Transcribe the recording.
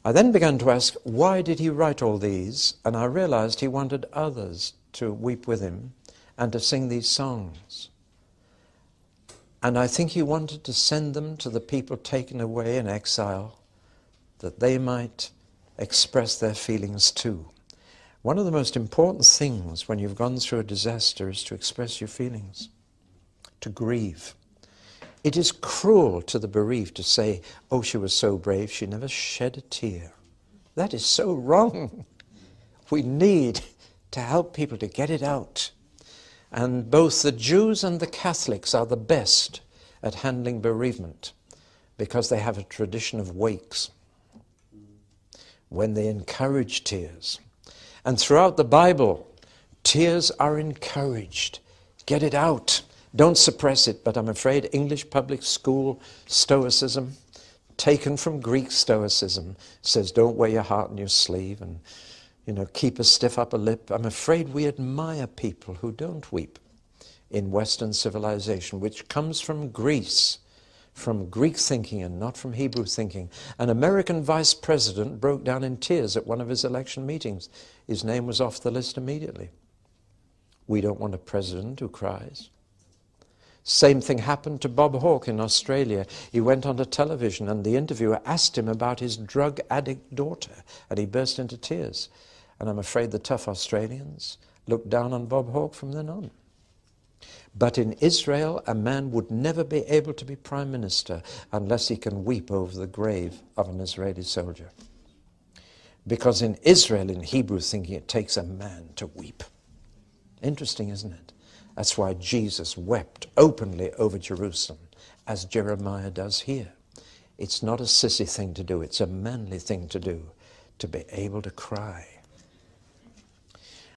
I then began to ask, why did he write all these? And I realized he wanted others to weep with him and to sing these songs. And I think he wanted to send them to the people taken away in exile, that they might express their feelings too. One of the most important things when you've gone through a disaster is to express your feelings, to grieve. It is cruel to the bereaved to say, oh, she was so brave, she never shed a tear. That is so wrong. We need to help people to get it out. And both the Jews and the Catholics are the best at handling bereavement because they have a tradition of wakes when they encourage tears. And throughout the Bible, tears are encouraged. Get it out. Don't suppress it. But I'm afraid English public school stoicism, taken from Greek stoicism, says don't wear your heart on your sleeve and, keep a stiff upper lip. I'm afraid we admire people who don't weep in Western civilization, which comes from Greece, from Greek thinking and not from Hebrew thinking. An American vice president broke down in tears at one of his election meetings. His name was off the list immediately. We don't want a president who cries. Same thing happened to Bob Hawke in Australia. He went onto television and the interviewer asked him about his drug addict daughter and he burst into tears. And I'm afraid the tough Australians looked down on Bob Hawke from then on. But in Israel, a man would never be able to be prime minister unless he can weep over the grave of an Israeli soldier. Because in Israel, in Hebrew thinking, it takes a man to weep. Interesting, isn't it? That's why Jesus wept openly over Jerusalem, as Jeremiah does here. It's not a sissy thing to do, it's a manly thing to do, to be able to cry.